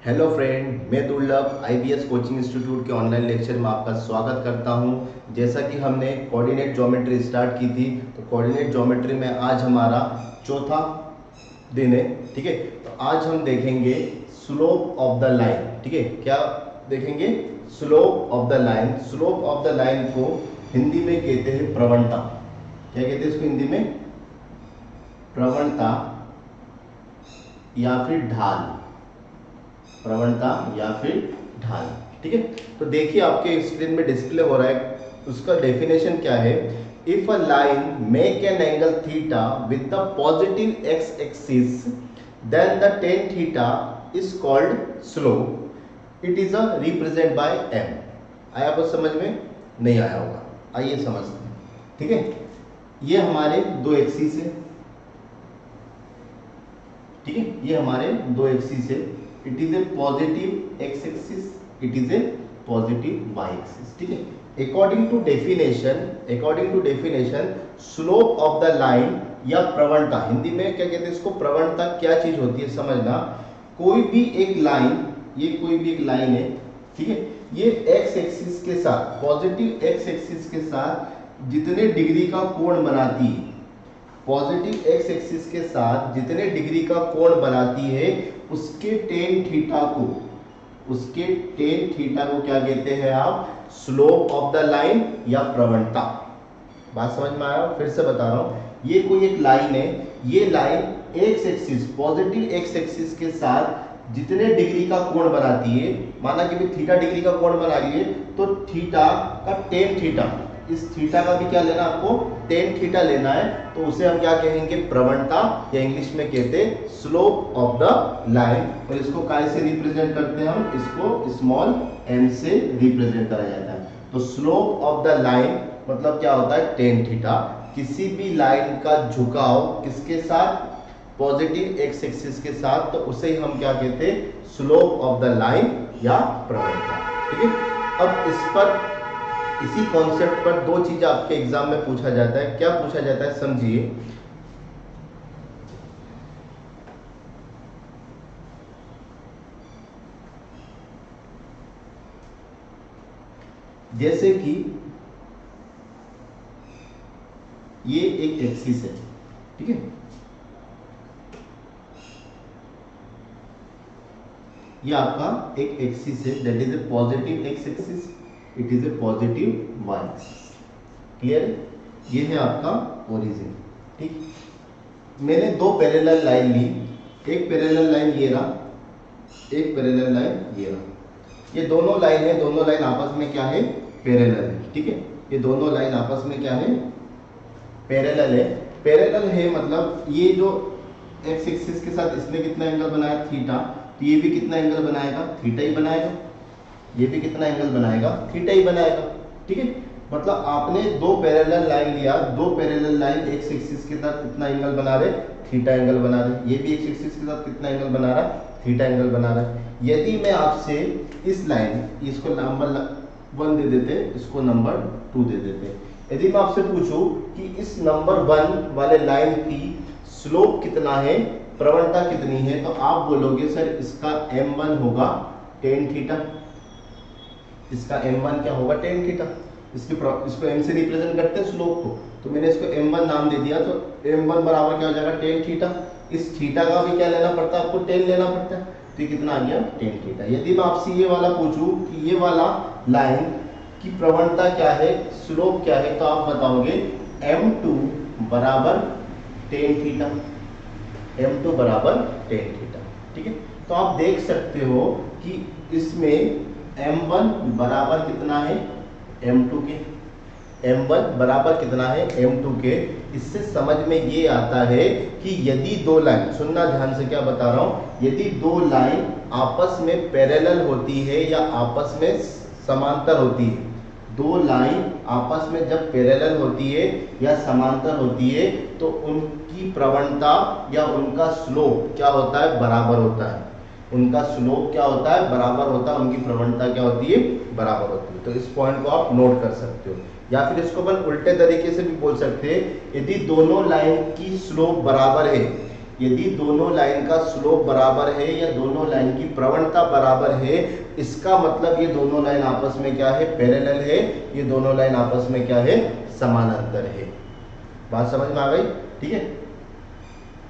Hello friend, मैं दुर्लभ IBS coaching institute के ऑनलाइन लेक्चर में आपका स्वागत करता हूं। जैसा कि हमने कोऑर्डिनेट ज्योमेट्री स्टार्ट की थी, तो कोऑर्डिनेट ज्योमेट्री में आज हमारा चौथा दिन है। ठीक है, तो आज हम देखेंगे स्लोप ऑफ द लाइन। ठीक है, क्या देखेंगे? Slope of the line. Slope of the line को हिंदी में कहते हैं प्रवणता। क्या कहते हैं इसको हिंदी में? प्रवणता या फिर ढाल। प्रवणता या फिर ढाल। ठीक है, तो देखिए आपके स्क्रीन में डिस्प्ले हो रहा है, उसका डेफिनेशन क्या है। If a line make an angle theta with the positive x axis then the tan theta is called slope. It is a represent by M. आया आपको समझ में? नहीं आया होगा, आइए समझते हैं। ठीक है, ये हमारे दो एक्सिस है। ठीक है, ये हमारे दो एक्सिस है। It is a positive x axis, it is a positive Y axis. ठीक है, according to definition slope of the line या प्रवणता, हिंदी में क्या कहते हैं इसको? प्रवणता क्या चीज होती है समझना। कोई भी एक लाइन, ये कोई भी एक लाइन है, ठीक है, ये एक्स एक्सिस के साथ, पॉजिटिव एक्स एक्सिस के साथ जितने डिग्री का कोण बनाती है, पॉजिटिव एक्स एक्सिस के साथ जितने डिग्री का कोण बनाती है, उसके टेन थीटा को क्या कहते हैं आप? स्लोप ऑफ द लाइन या प्रवणता। बात समझ में आया? फिर से बता रहा हूं, ये कोई एक लाइन है, ये line x axis, positive x axis के साथ जितने डिग्री का कोण बनाती है, माना कि थीटा डिग्री का कोण बना रही है, तो थीटा का टेन थीटा, इस थीटा का भी क्या लेना आपको? टेन थीटा लेना है, तो उसे हम क्या कहेंगे? प्रवणता, या इंग्लिश में कहते हैं स्लोप ऑफ द लाइन। और इसको काय से रिप्रेजेंट करते हैं हम? इसको स्मॉल एम से रिप्रेजेंट करा जाता है। तो स्लोप ऑफ द लाइन मतलब क्या होता है? Tan theta. किसी भी लाइन का झुकाव किसके साथ? पॉजिटिव एक्स एक्सिस के साथ, तो उसे हम क्या कहते हैं? स्लोप ऑफ द लाइन या प्रवणता। ठीक है, अब इस पर, इसी कॉन्सेप्ट पर दो चीज आपके एग्जाम में पूछा जाता है। क्या पूछा जाता है समझिए। जैसे कि ये एक एक्सिस है, ठीक है, ये आपका एक एक्सिस है, that is a positive x axis, it is a positive Y axis. Clear? ये है आपका ओरिजिन। ठीक, मैंने दो पैरेलल लाइन ली, एक पैरेलल लाइन ये रहा, एक पैरेलल लाइन ये रहा। ये दोनों लाइन है, दोनों लाइन आपस में क्या है? पैरेलल है। ठीक है, ये दोनों लाइन आपस में क्या है? पैरेलल है। पैरेलल है मतलब ये जो एक्स एक्सिस के साथ इसने कितना एंगल बनाया? थीटा। तो ये भी कितना एंगल बनाएगा? थीटा ही बनाएगा। ये भी कितना एंगल बनाएगा? थीटा ही बनाएगा। ठीक है, मतलब आपने दो पैरेलल लाइन लिया, दो पैरेलल लाइन एक्स एक्सिस के साथ कितना एंगल बना रहे? थीटा एंगल बना रहे। ये भी एक्स एक्सिस के साथ कितना एंगल बना रहा है? थीटा एंगल बना रहा है। यदि मैं आपसे इस लाइन, इसको नंबर 1 दे देते, इसको नंबर 2 दे देते, यदि मैं आपसे पूछूं कि इस नंबर 1 वाले लाइन की स्लोप कितना है, प्रवणता कितनी है, तो आप बोलोगे सर इसका m1 होगा टेन थीटा। इसका m1 क्या होगा? Tan theta. इसको m से रिप्रेजेंट करते हैं स्लोप को, तो मैंने इसको m1 नाम दे दिया, तो m1 बराबर क्या हो जाएगा? Tan theta. इस थीटा का भी क्या लेना पड़ता है आपको? टेन लेना पड़ता है। तो कितना आ गया? Tan theta. यदि मैं आपसे ये वाला पूछूं कि ये वाला लाइन की प्रवणता क्या है, स्लोप क्या है, तो आप बताओगे m2 बराबर टेन थीटा। m2 बराबर टेन थीटा। ठीक है, तो आप देख सकते हो कि इसमें m1 बराबर कितना है? m2 के। m1 बराबर कितना है? m2 के। इससे समझ में ये आता है कि यदि दो लाइन, सुनना ध्यान से क्या बता रहा हूं, यदि दो लाइन आपस में पैरेलल होती है या आपस में समांतर होती है, दो लाइन आपस में जब पैरेलल होती है या समांतर होती है, तो उनकी प्रवणता या उनका स्लोप क्या होता है? बराबर होता है। उनका स्लोप क्या होता है? बराबर होता है। उनकी प्रवणता क्या होती है? बराबर होती है। तो इस पॉइंट को आप नोट कर सकते हो, या फिर इसको अपन उल्टे तरीके से भी बोल सकते हैं, यदि दोनों लाइन की स्लोप बराबर है, यदि दोनों लाइन का स्लोप बराबर है या दोनों लाइन की प्रवणता बराबर है, इसका मतलब ये दोनों लाइन आपस में क्या है, पैरेलल है, ये दोनों लाइन आपस में क्या है, समानांतर है। बात समझ में आ गई? ठीक है।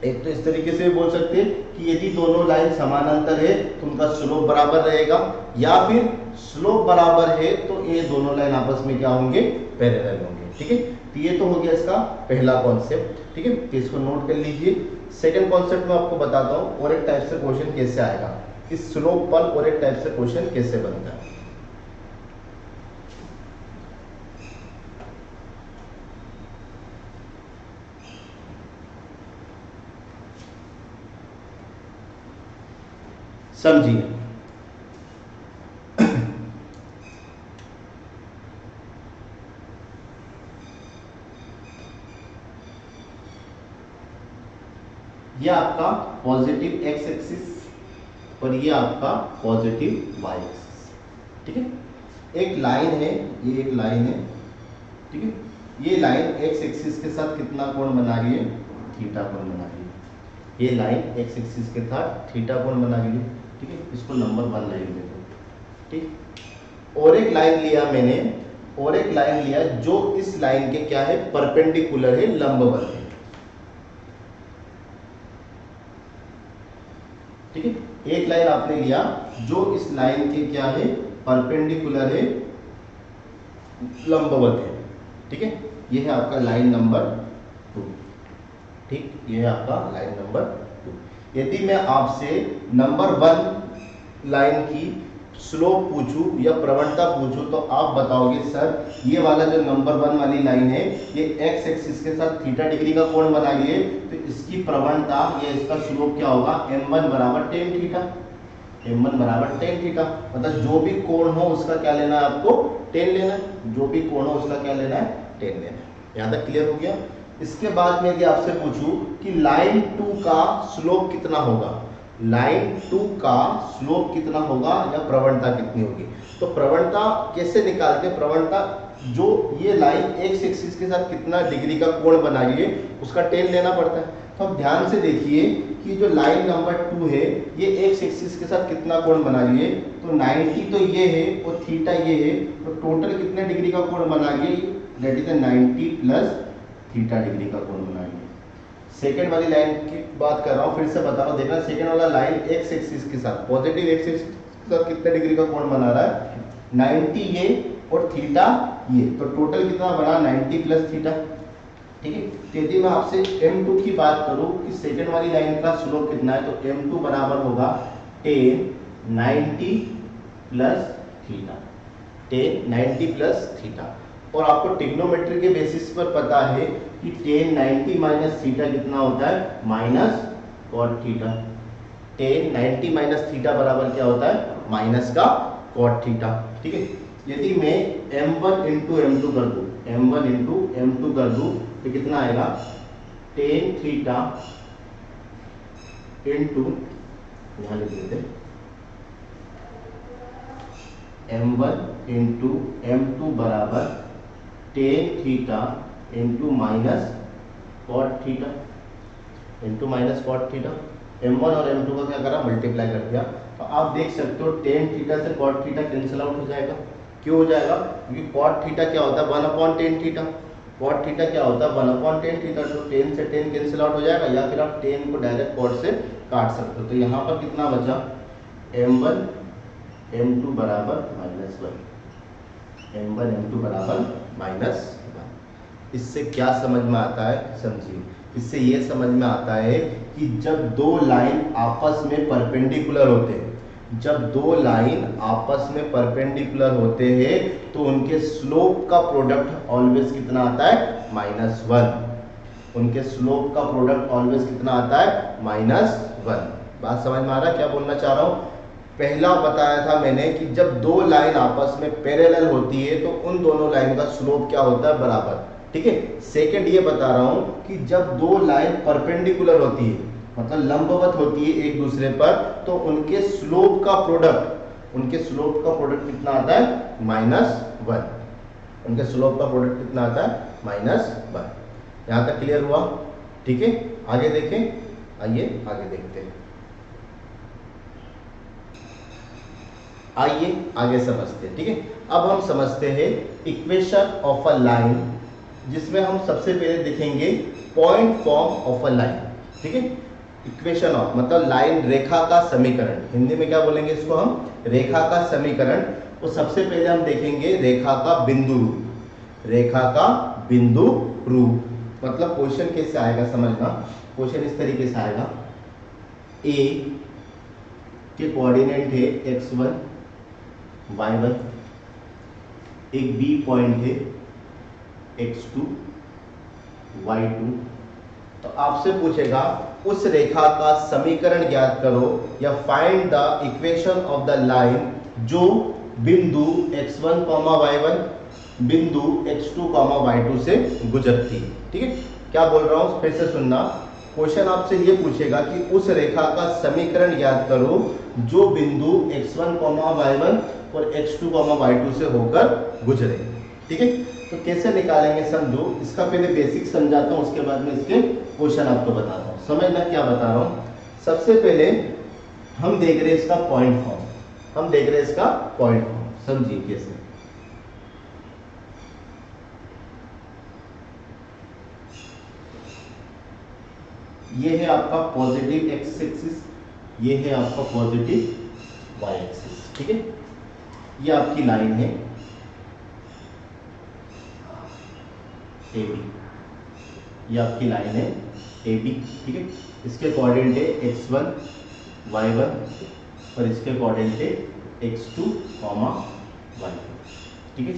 एक तो इस तरीके से बोल सकते हैं कि यदि दोनों लाइन समानांतर है तो उनका स्लोप बराबर रहेगा, या फिर स्लोप बराबर है तो ये दोनों लाइन आपस में क्या होंगे, पैरेलल होंगे। ठीक है, तो ये तो हो गया इसका पहला कॉन्सेप्ट। ठीक है, तो इसको नोट कर लीजिए। सेकंड कॉन्सेप्ट में आपको बताता हूँ और एक टाइप से क्वेश्चन कैसे आएगा, इस स्लोप पर और एक टाइप से क्वेश्चन कैसे बनता है। समझिए, ये आपका पॉजिटिव एक्स एक्सिस और ये आपका पॉजिटिव वाई एक्सिस। ठीक है, एक लाइन है, ये एक लाइन है। ठीक है, ये लाइन एक्स एक्सिस के साथ कितना कोण बना रही है, थीटा कोण बना रही है। ये लाइन एक्स एक्सिस के साथ थीटा कोण बना रही है। ठीक है, इसको नंबर 1 लाइन देखो। ठीक, और एक लाइन लिया मैंने, और एक लाइन लिया जो इस लाइन के क्या है, परपेंडिकुलर है, लंबवत है। ठीक है, एक लाइन आपने लिया जो इस लाइन के क्या है, परपेंडिकुलर है, लंबवत है। ठीक है, ये है आपका लाइन नंबर 2। ठीक, ये है आपका लाइन नंबर 2। यदि मैं आपसे नंबर 1 लाइन की स्लोप पूछूं या प्रवणता पूछूं तो आप बताओगे सर ये वाला जो नंबर 1 वाली लाइन है ये एक्स एक्सिस के साथ थीटा डिग्री का कोण बना रही है, तो इसकी प्रवणता या इसका स्लोप क्या होगा, m1 बराबर tan थीटा। m1 बराबर tan थीटा, मतलब जो भी कोण हो उसका क्या लेना है आपको, tan लेना है। जो भी कोण हो उसका क्या लेना है, tan लेना है। यहाँ तक क्लियर हो गया। इसके बाद मैं यदि आपसे पूछूं कि लाइन 2 का स्लोप कितना होगा, लाइन 2 का स्लोप कितना होगा या प्रवणता कितनी होगी, तो प्रवणता कैसे निकालते हैं, प्रवणता जो ये लाइन एक्स एक्सिस के साथ कितना डिग्री का कोण बना रही है उसका tan लेना पड़ता है। तो अब ध्यान से देखिए कि जो लाइन नंबर 2 है ये एक्स एक्सिस के साथ कितना कोण बना रही है, तो 90 तो ये है और थीटा ये है, तो टोटल कितने डिग्री का कोण बना रही है, that is 90 plus theta degree का कोण बना रही है। सेकेंड वाली लाइन की बात कर रहा हूँ, फिर से बता रहा हूँ, देखना सेकेंड वाला लाइन एक्स एक्सिस के साथ, पॉजिटिव एक्स एक्सिस के साथ कितने डिग्री का कोण बना रहा है, 90 ये और थीटा ये, तो टोटल कितना बना, 90 प्लस थीटा। ठीक है, तो यदि मैं आपसे m2 की बात करूं कि सेकेंड वाली लाइन का स्लोप कितना है, तो m2 बराबर होगा tan 90 plus theta, tan 90 plus theta. और आपको ट्रिग्नोमेट्री के बेसिस पर पता है कि tan 90 माइनस थीटा कितना होता है, minus cot theta. tan 90 minus theta बराबर क्या होता है, माइनस का cot थीटा। ठीक है, यदि मैं m1 इंटू m2 कर दूं, m1 इंटू m2 कर दूं तो कितना आएगा, tan थीटा इंटू, यहाँ लिख देते m1 इंटू m2 बराबर tan theta into minus cot theta, into minus cot theta. m1 और m2 का क्या करा, मल्टीप्लाई कर दिया। तो आप देख सकते हो tan थीटा से cot थीटा कैंसिल आउट हो जाएगा। क्यों हो जाएगा, क्योंकि cot थीटा क्या होता है, 1/tan थीटा, cot थीटा क्या होता है, 1/tan थीटा, तो tan से tan कैंसिल आउट हो जाएगा, या फिर आप tan को डायरेक्ट cot से काट सकते हो। तो यहाँ पर कितना बचा, m1 m2 बराबर -1, m1 m2 बराबर -1। इससे क्या समझ में आता है, समझिए, इससे ये समझ में आता है कि जब दो लाइन आपस में परपेंडिकुलर होते हैं, जब दो लाइन आपस में परपेंडिकुलर होते हैं तो उनके स्लोप का प्रोडक्ट ऑलवेज कितना आता है, -1। उनके स्लोप का प्रोडक्ट ऑलवेज कितना आता है, -1। बात समझ में आ रहा है क्या बोलना चाह रहा हूँ। पहला बताया था मैंने कि जब दो लाइन आपस में पैरेलल होती है तो उन दोनों लाइन का स्लोप क्या होता है, बराबर। ठीक है, सेकंड ये बता रहा हूं कि जब दो लाइन परपेंडिकुलर होती है, मतलब लंबवत होती है एक दूसरे पर, तो उनके स्लोप का प्रोडक्ट, उनके स्लोप का प्रोडक्ट कितना आता है, -1। उनके स्लोप का प्रोडक्ट कितना आता है, -1। यहां तक क्लियर हुआ। ठीक है, आगे देखें। आइए आगे देखते हैं। आइए आगे समझते हैं। ठीक है, अब हम समझते हैं इक्वेशन ऑफ अ लाइन, जिसमें हम सबसे पहले देखेंगे point form of a line. ठीक है, इक्वेशन ऑफ मतलब लाइन, रेखा का समीकरण, हिंदी में क्या बोलेंगे इसको हम, रेखा का समीकरण। तो सबसे पहले हम देखेंगे रेखा का बिंदु रूप। रेखा का बिंदु रूप मतलब क्वेश्चन कैसे आएगा समझना। क्वेश्चन इस तरीके से आएगा, ए के कोऑर्डिनेट है x1 y1, एक बी पॉइंट है x2 y2। तो आपसे पूछेगा उस रेखा का समीकरण ज्ञात करो या find the equation of the line जो बिंदु x1, y1 बिंदु x2, y2 से गुजरती है। ठीक है, क्या बोल रहा हूं फिर से सुनना। क्वेश्चन आपसे ये पूछेगा कि उस रेखा का समीकरण ज्ञात करो जो बिंदु x1, y1 और x2, y2 से होकर गुजरे। ठीक है, तो कैसे निकालेंगे समझो। इसका पहले बेसिक समझाता हूं, उसके बाद में इसके क्वेश्चन आपको बताता हूं। समझना क्या बता रहा हूं। सबसे पहले हम देख रहे हैं इसका पॉइंट फॉर्म, हम देख रहे हैं इसका पॉइंट फॉर्म, समझिए कैसे। ये है आपका पॉजिटिव एक्स एक्सिस, ये है आपका पॉजिटिव वाई एक्सिस। ठीक है, ये आपकी लाइन है ए बी, ये आपकी लाइन है ए बी। ठीक है, इसके कोऑर्डिनेट है x1 y1 और इसके कोऑर्डिनेट है x2 y2। ठीक है,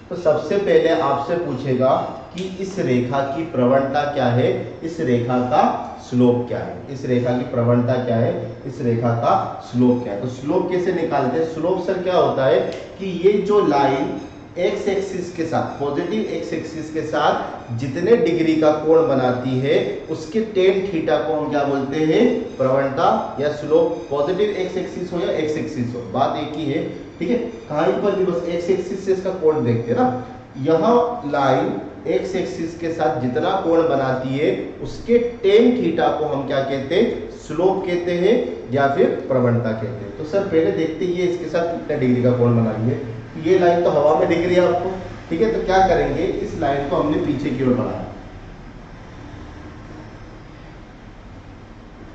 तो सबसे पहले आपसे पूछेगा कि इस रेखा की प्रवणता क्या है, इस रेखा का स्लोप क्या है, इस रेखा की प्रवणता क्या है, इस रेखा का स्लोप क्या है। तो स्लोप कैसे निकालते हैं। स्लोप सर क्या होता है कि ये जो लाइन एक्स एक्सिस के साथ, पॉजिटिव एक्स एक्सिस के साथ जितने डिग्री का कोण बनाती है उसके टेन थीटा को हम क्या बोलते हैं, प्रवणता या स्लोप। पॉजिटिव एक्स एक्सिस हो या एक्स एक्सिस हो, बात एक ही है। ठीक है, कहीं पर भी बस एक्स एक्सिस से इसका कोण देखते हैं ना। यह लाइन एक्स एक्सिस के साथ जितना कोण बनाती है उसके टेन थीटा को हम क्या कहते हैं, स्लोप कहते हैं या फिर प्रवणता कहते हैं। तो सर पहले देखते हैं इसके साथ कितना डिग्री का कोण बना रही है। ये लाइन तो हवा में दिख रही है आपको। ठीक है, तो क्या करेंगे, इस लाइन को हमने पीछे की ओर बढ़ाया।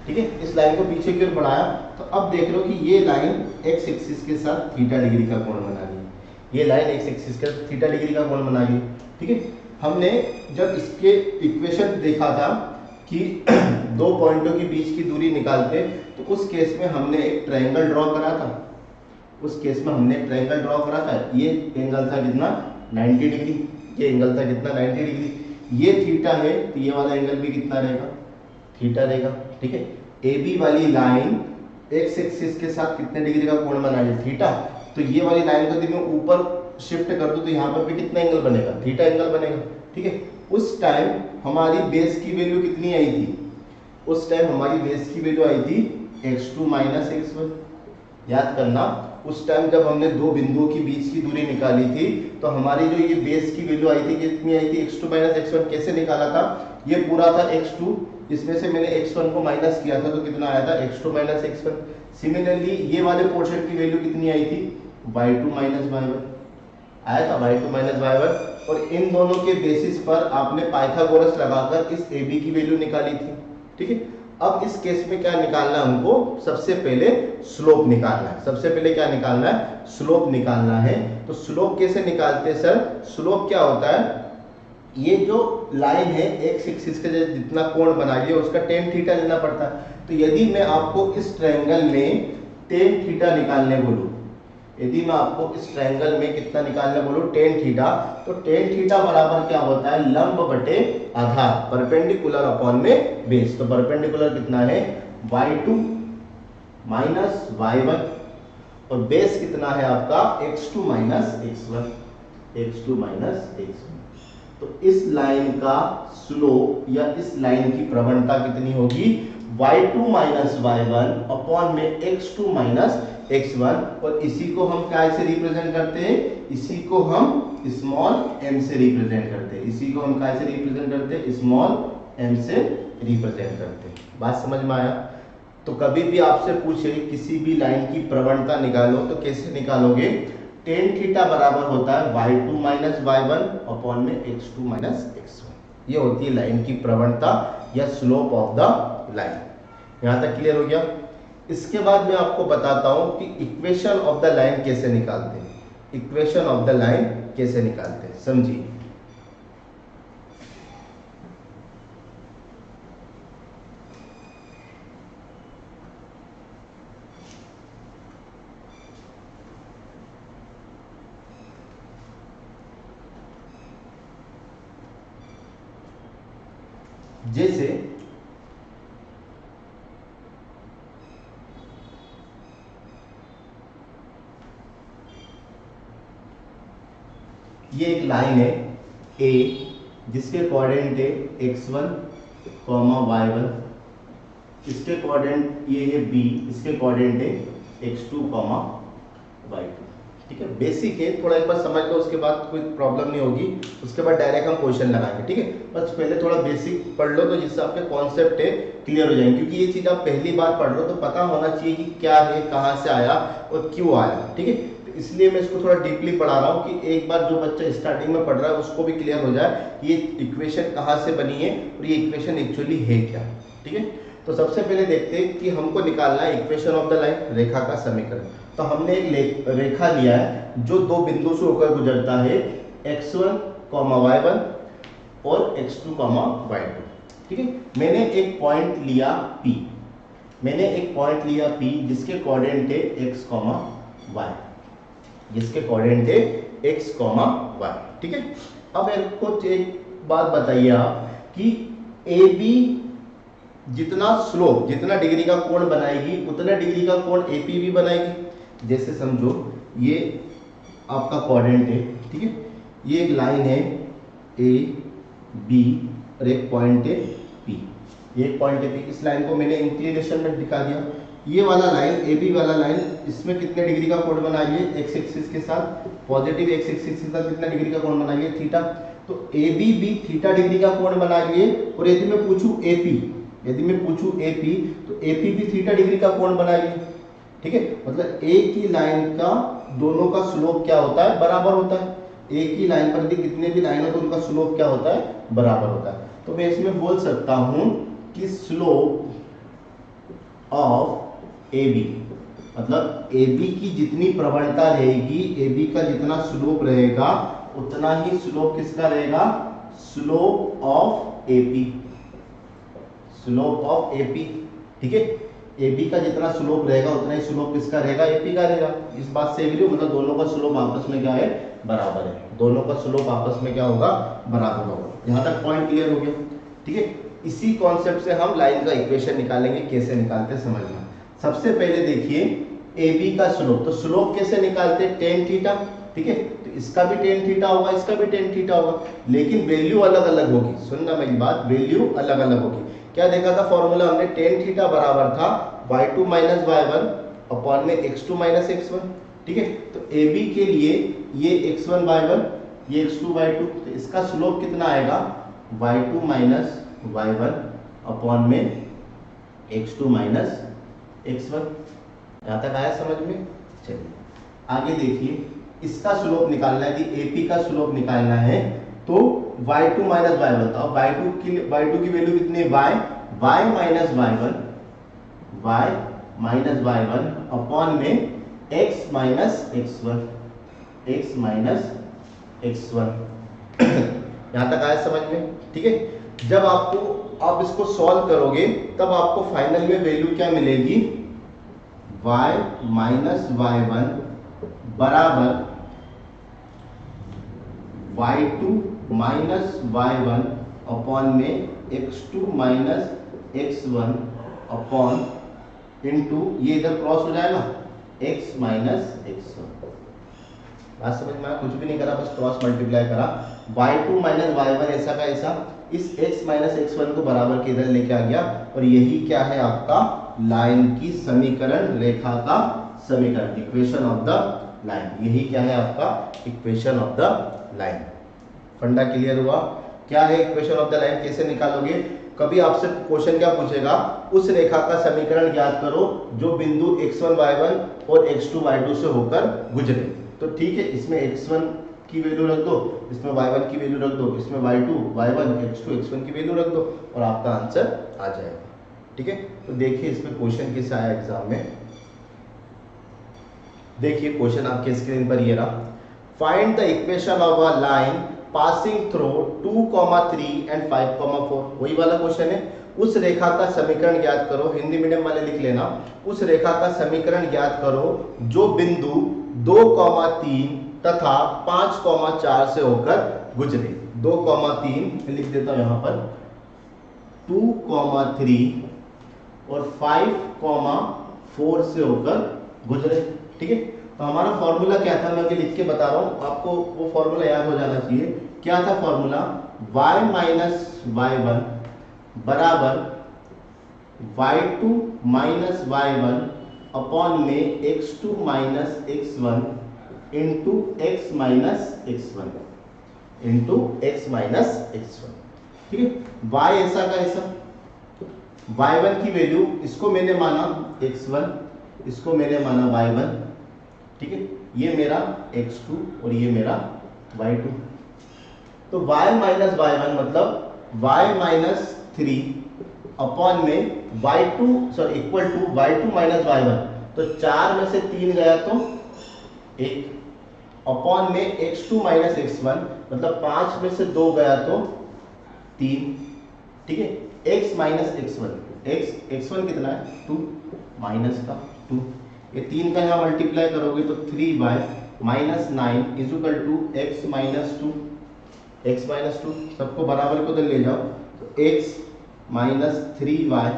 ठीक है, इस लाइन को पीछे की ओर बढ़ाया। तो अब देख लो कि ये लाइन एक्स एक्सिस के साथ थीटा डिग्री का कोण बना रही है। ये लाइन एक्स एक्सिस के साथ थीटा डिग्री का कोण बना रही है। ठीक है, हमने जब इसके इक्वेशन देखा था कि दो पॉइंटों के बीच की दूरी निकालते, तो उस केस में हमने एक ट्रायंगल ड्रॉ करा था। उस केस में हमने ट्रायंगल ड्रॉ करा था। ये एंगल था कितना, 90 डिग्री। ये एंगल था कितना, 90 डिग्री। ये थीटा है तो ये वाला एंगल भी कितना रहेगा, थीटा रहेगा। ठीक है, ए बी वाली लाइन एक्स एक्सिस के साथ कितने डिग्री का कोण बना रही है, थीटा। तो ये वाली लाइन को यदि मैं ऊपर शिफ्ट कर दूं तो यहाँ पर भी कितना एंगल बनेगा, थीटा एंगल बनेगा। ठीक है, उस टाइम हमारी बेस की वैल्यू कितनी आई थी, उस टाइम हमारी बेस की वैल्यू आई थी x2 माइनस x1। याद करना, उस टाइम जब हमने दो बिंदुओं के बीच की दूरी निकाली थी तो हमारी जो ये बेस की वैल्यू आई थी कितनी आई थी, x2 माइनस x1। कैसे निकाला था, ये पूरा था x2, इसमें से मैंने x1 को माइनस किया था तो कितना आया था, x2 माइनस x1। सिमिलरली ये वाले पोर्शन की वैल्यू कितनी आई थी, y2 माइनस y1 आया था, y2 माइनस y1। और इन दोनों के बेसिस पर आपने पाइथागोरस लगाकर इस AB की वैल्यू निकाली थी। ठीक है, अब इस केस में क्या निकालना है हमको, सबसे पहले स्लोप निकालना है। सबसे पहले क्या निकालना है, स्लोप निकालना है। तो स्लोप कैसे निकालते हैं सर, स्लोप क्या होता है, ये जो लाइन है एक्स एक्सिस के जितना कोण बना रही है उसका टेन थीटा लेना पड़ता है। तो यदि मैं आपको इस ट्रायंगल में टेन थीटा निकालने बोलूं, यदि मैं आपको इस ट्रायंगल में कितना निकालने बोलूं, टेन थीटा, तो टेन थीटा बराबर क्या होता है, लंब बटे आधार, परपेंडिकुलर अपॉन में बेस। तो परपेंडिकुलर कितना है, y2 माइनस y1 और बेस कितना है आपका x2 minus x1, x2 minus x1। तो इस लाइन का स्लोप या इस लाइन की प्रवणता कितनी होगी, y2 माइनस y1 अपॉन में x2 माइनस x1। और इसी को हम क्या से रिप्रेजेंट करते हैं, इसी को हम स्मॉल m से रिप्रेजेंट करते हैं, इसी को हम क्या से रिप्रेजेंट करते हैं, स्मॉल m से रिप्रेजेंट करते हैं। बात समझ में आया? तो कभी भी आपसे पूछे किसी भी लाइन की प्रवणता निकालो तो कैसे निकालोगे? टेन थीटा बराबर होता है y2 माइनस y1 अपॉन में x2 माइनस x1। ये होती है लाइन की प्रवणता या स्लोप ऑफ द लाइन। यहां तक क्लियर हो गया? इसके बाद मैं आपको बताता हूं कि इक्वेशन ऑफ द लाइन कैसे निकालते हैं। इक्वेशन ऑफ द लाइन कैसे निकालते हैं, समझिए। जैसे ये एक लाइन है ए जिसके कोऑर्डिनेट है x1, y1, इसके कोऑर्डिनेट ये है b, इसके कोऑर्डिनेट है x2, y2। ठीक है, बेसिक है, थोड़ा एक बार समझ लो, उसके बाद कोई प्रॉब्लम नहीं होगी। उसके बाद डायरेक्ट हम क्वेश्चन लगाएंगे। ठीक है, बस पहले थोड़ा बेसिक पढ़ लो तो जिससे आपके कॉन्सेप्ट है क्लियर हो जाएंगे, क्योंकि ये चीज आप पहली बार पढ़ रहे हो तो पता होना चाहिए कि क्या है, कहाँ से आया और क्यों आया। ठीक है, इसलिए मैं इसको थोड़ा डीपली पढ़ा रहा हूँ कि एक बार जो बच्चा स्टार्टिंग में पढ़ रहा है उसको भी क्लियर हो जाए कि ये इक्वेशन कहाँ से बनी है और ये इक्वेशन एक्चुअली है क्या। ठीक है, तो सबसे पहले देखते हैं कि हमको निकालना है इक्वेशन ऑफ द लाइन, रेखा का समीकरण। तो हमने एक रेखा लिया है जो दो बिंदु से होकर गुजरता है, x1, y1 और x2, y2। ठीक है, मैंने एक पॉइंट लिया P, जिसके कोऑर्डिनेट है x, y, जिसके कोऑर्डिनेट है x, y। ठीक है, अब मेरे को एक बात बताइए आप कि AB जितना स्लोप, जितना डिग्री का कोण बनाएगी उतना डिग्री का कोण AP भी बनाएगी। जैसे समझो ये आपका कोऑर्डिनेट है। ठीक है, ये एक लाइन है A B और एक पॉइंट है P, ये एक पॉइंट है P। इस लाइन को मैंने इंक्लिनेशन में दिखा दिया। ये वाला लाइन AB वाला लाइन, इसमें कितने डिग्री का कोण बनाइए? x एक्सिस के साथ, पॉजिटिव x एक्सिस के साथ कितना डिग्री का कोण बनाइए? थीटा। तो AB भी थीटा डिग्री का कोण बनाइए। और यदि मैं पूछूं AP, तो AP भी थीटा डिग्री का कोण बनाइए। ठीक है, मतलब एक ही लाइन का दोनों का स्लोप क्या होता है? बराबर होता है। एक ही लाइन पर कितने भी लाइन हो तो उनका स्लोप क्या होता है? बराबर होता है। तो मैं इसमें बोल सकता हूं कि स्लोप ऑफ AB, मतलब AB की जितनी प्रवणता रहेगी, AB का जितना स्लोप रहेगा उतना ही स्लोप किसका रहेगा? Slope of AP, slope of AP। ठीक है, AB का जितना स्लोप रहेगा उतना ही स्लोप किसका रहेगा? AP का रहेगा। इस बात से एग्री हो? मतलब दोनों का स्लोप आपस में क्या है? बराबर है। दोनों का स्लोप आपस में क्या होगा? बराबर होगा। यहां तक पॉइंट क्लियर हो गया? ठीक है, इसी कॉन्सेप्ट से हम लाइन का इक्वेशन निकालेंगे। कैसे निकालते हैं समझना। सबसे पहले देखिए AB का स्लोप, तो स्लोप कैसे निकालते हैं? Tan theta. ठीक है, तो इसका भी टेन थीटा होगा, इसका भी टेन थीटा होगा, लेकिन वैल्यू अलग अलग होगी। सुनना मेरी बात, वैल्यू अलग अलग होगी। क्या देखा था फॉर्मूला हमने? टेन थीटा बराबर था y2 माइनस y1 अपॉन में x2 माइनस x1। ठीक है, तो AB के लिए ये x1 y1, ये x2 y2, तो इसका स्लोप कितना आएगा? y2 माइनस y1 अपॉन में x2 माइनस x1। यहां तक आया समझ में? चलिए आगे देखिए, इसका स्लोप निकालना है, यदि AP का स्लोप निकालना है तो y2 माइनस y1 था। y2 की वैल्यू कितनी है? y माइनस y1 अपॉन में x माइनस x1, यहां तक आया समझ में? ठीक है, जब आप इसको सॉल्व करोगे तब आपको फाइनल में वैल्यू क्या मिलेगी? y माइनस y1 बराबर y2 माइनस y1 अपॉन में x2 minus x1 upon into, ये इधर क्रॉस हो जाएगा, x माइनस x1। बात समझ में आया? कुछ भी नहीं करा, बस क्रॉस मल्टीप्लाई करा। y2 माइनस y1 ऐसा का ऐसा, इस x माइनस x1 को बराबर के इधर लेके आ गया, और यही क्या है आपका? लाइन की समीकरण, रेखा का समीकरण, इक्वेशन ऑफ द लाइन। यही क्या है आपका? Equation of the line. फंडा क्लियर हुआ? क्या है इक्वेशन ऑफ द लाइन? कैसे निकालोगे? कभी आपसे क्वेश्चन क्या पूछेगा, उस रेखा का समीकरण ज्ञात करो जो बिंदु x1 y1 और x2 y2 से होकर गुजरे। तो ठीक है, इसमें x1 की वैल्यू रख दो, इसमें y1 की वैल्यू रख दो, इसमें y2 y1 x2 x1 की वैल्यू रख दो और आपका आंसर आ जाएगा। ठीक है, तो देखिए इसमें क्वेश्चन किस आया एग्जाम में। देखिए क्वेश्चन आपके स्क्रीन पर ये रहा, find the equation of a line passing through 2, 3 and 5, 4। वही वाला क्वेश्चन है, उस रेखा का समीकरण ज्ञात करो, हिंदी मीडियम वाले लिख लेना, उस रेखा का समीकरण ज्ञात करो जो बिंदु 2, 3 तथा 5, 4 से होकर गुजरे। 2, 3 लिख देता हूं यहां पर, 2, 3 और 5, 4 से होकर गुजरे। ठीक है, तो हमारा फॉर्मूला क्या था, मैं लिख के बता रहा हूं आपको, वो फॉर्मूला याद हो जाना चाहिए। क्या था फॉर्मूला, y माइनस y1 बराबर y2 माइनस y1 अपॉन में x2 minus x1 into x minus x1 into x minus x1। ठीक है, y ऐसा का ऐसा, y1 की वैल्यू इसको मैंने माना x1, इसको मैंने माना y1। ठीक है, ये मेरा x2 और ये मेरा y2। तो y माइनस y1 मतलब y माइनस 3 अपॉन में y2 sorry equal to y2 minus y1। तो 4 में से 3 गया तो 1 अपॉन में x2 माइनस x1 मतलब 5 में से 2 गया तो 3। ठीक है, x माइनस x1, x1 कितना है 2 माइनस का 2, ये 3 का यहाँ मल्टीप्लाई करोगे तो 3y minus 9 is equal to x minus 2, x minus 2 सबको बराबर को तो ले जाओ, तो x minus 3y,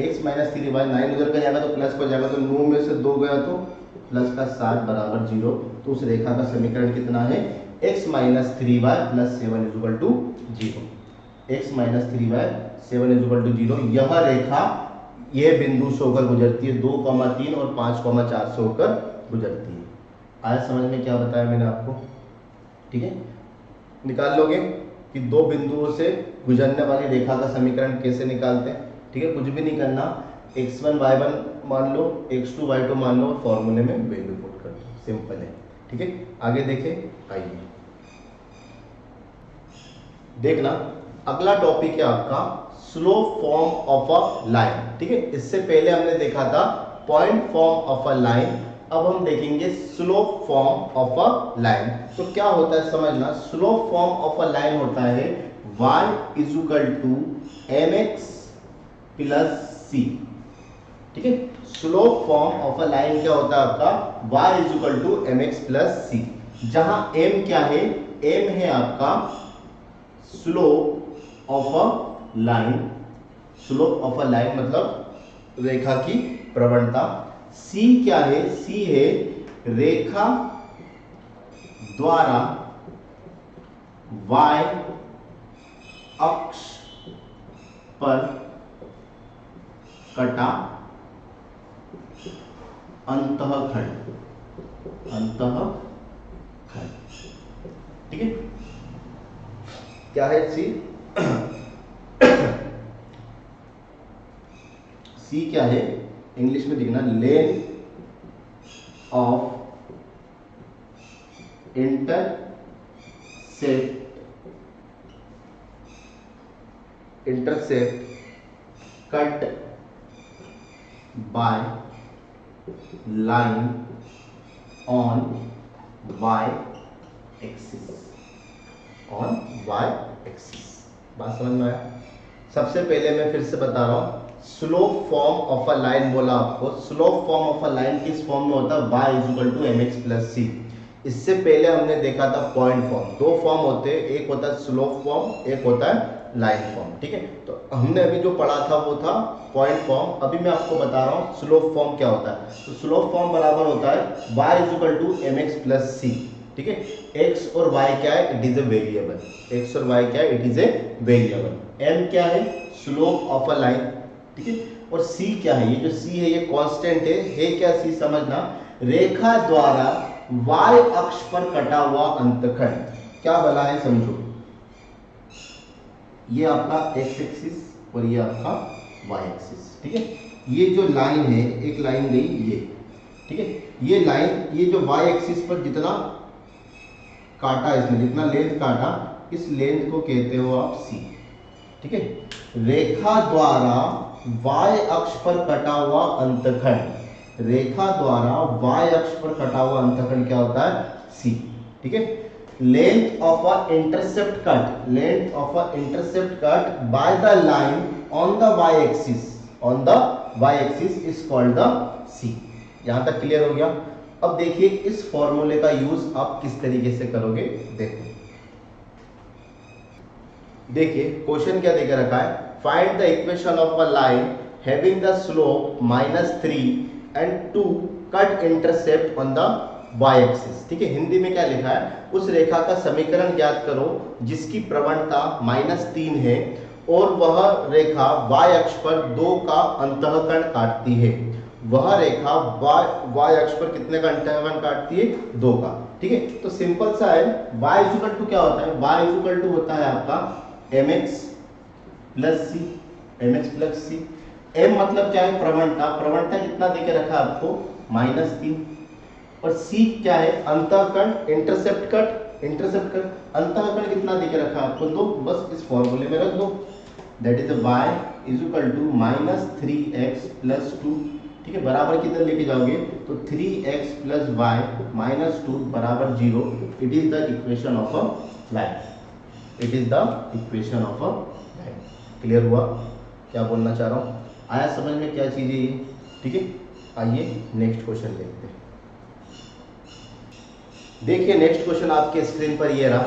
x minus 3y 9 उधर का जाएगा तो प्लस को जाएगा, तो 9 में से 2 गया तो प्लस का 7 बराबर 0। तो उस रेखा का समीकरण कितना है, x minus 3y plus 7 is equal to 0, x minus 3y 7 is equal to 0। यह रेखा ये बिंदु से होकर गुजरती है, 2, 3 और 5, 4 से होकर गुजरती है। आया समझ में क्या बताया मैंने आपको। ठीक है, निकाल लोगे कि दो बिंदुओं से गुजरने वाली रेखा का समीकरण कैसे निकालते हैं। ठीक है, कुछ भी नहीं करना, x1 y1 मान लो, x2 y2 मान लो और फॉर्मूले में वैल्यू पुट कर दो, सिंपल है। ठीक है, आगे देखें, आइए देखना अगला टॉपिक है आपका slope form of a line. ठीक है, इससे पहले हमने देखा था point form of a line, अब हम देखेंगे slope form of a line. तो क्या होता है समझना, slope form of a line होता है y is equal to mx plus c। ठीक है, slope form of a line क्या होता है आपका, y is equal to mx plus c, जहां m क्या है, m है आपका slope of a line, slope of a line मतलब रेखा की प्रवणता। c क्या है, c है रेखा द्वारा y अक्ष पर कटा अंतःखंड, अंतःखंड। ठीक है, क्या है सी, सी क्या है इंग्लिश में लिखना, length of intercept cut by line on y axis, on y axis. बात समझ में आया। सबसे पहले मैं फिर से बता रहा हूं, slope form of a line बोला आपको, slope form of a line किस फॉर्म में होता है, y is equal to mx plus c। इससे पहले हमने देखा था पॉइंट फॉर्म, दो फॉर्म होते हैं, एक होता है स्लोप फॉर्म, एक होता है लाइन फॉर्म। ठीक है, तो हमने अभी जो पढ़ा था वो था पॉइंट फॉर्म, अभी मैं आपको बता रहा हूँ स्लोप फॉर्म क्या होता है। तो स्लोप फॉर्म बराबर होता है y is equal to mx plus c। ठीक है, x और y क्या है, it is a variable, x और y क्या है, it is a variable. m क्या है, स्लोप ऑफ अ लाइन। ठीक है, और c क्या है, ये जो c है ये कांस्टेंट है क्या c समझना, रेखा द्वारा y अक्ष पर कटा हुआ अंतखंड। क्या बना है समझो, ये आपका एक्स एक्सिस और ये आपका वाई एक्सिस, ठीक है। ये जो लाइन है, एक लाइन गई ये, ठीक है। ये लाइन, ये जो वाई एक्सिस पर जितना काटा, इसमें जितना लेंथ काटा, इस लेंथ को कहते हो आप सी, ठीक है। रेखा द्वारा वाई अक्ष पर कटा हुआ अंतखंड, रेखा द्वारा वाई अक्ष पर कटा हुआ अंतखंड क्या होता है? सी, ठीक है। Length of a intercept cut, length of a intercept cut by the line on the Y axis, on the Y axis is called the C. यहां तक क्लियर हो गया? अब देखिए इस फॉर्मूले का यूज आप किस तरीके से करोगे, देखो। देखिए क्वेश्चन क्या देकर रखा है, find the equation of a line having the slope -3 and 2 cut intercept on the Y axis, ठीक है। हिंदी में क्या लिखा है, उस रेखा का समीकरण ज्ञात करो जिसकी प्रवणता -3 है और वह रेखा वाई अक्ष पर 2 का अंतःकरण काटती है। वह रेखा वाई अक्ष पर कितने का अंतःकरण काटती है? 2 का, ठीक है। तो सिंपल सा है, y इक्वल टू क्या होता है? y इक्वल टू होता है आपका mx प्लस सी, mx प्लस सी। m मतलब क्या है? प्रवणता, प्रवणता कितना देके रखा है आपको? -3। और c क्या है? अंतःकरण, इंटरसेप्ट कट, इंटरसेप्ट कट अंतःकरण कितना देके रखा है आपको? 2। बस इस फॉर्मूले में रख दो, that is y is equal to -3x plus 2, ठीक है। बराबर किधर लेके जाओगे तो 3x प्लस वाई -2 बराबर 0। It is the equation of a line, it is the equation of a line. Clear हुआ क्या बोलना चाह रहा हूँ? आया समझ में क्या चीज़ है ये, ठीक है। आइए नेक्स्ट क्वेश्चन देखते हैं। देखिए नेक्स्ट क्वेश्चन आपके स्क्रीन पर ये रहा,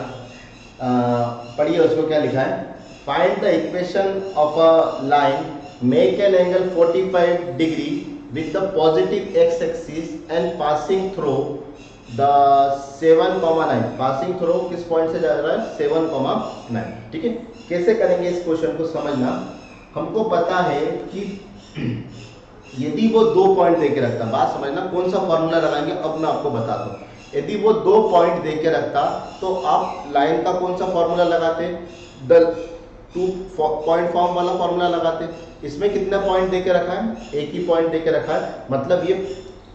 पढ़िए उसको क्या लिखा है। Find the equation of a line, make an angle 45 degree with the positive x axis and passing through the 7,9, passing through किस पॉइंट से जा रहा है? 7,9, ठीक है। कैसे करेंगे इस क्वेश्चन को समझना। हमको पता है कि यदि वो 2 पॉइंट देके रखता, बात समझना, कौन सा फॉर्मूला लगाएंगे अब मैं आपको बताता हूँ। यदि वो 2 पॉइंट देके रखता तो आप लाइन का कौन सा फॉर्मूला लगाते? द 2 पॉइंट फॉर्म वाला फॉर्मूला लगाते। इसमें कितने पॉइंट देके रखा है? एक ही पॉइंट देके रखा है, मतलब ये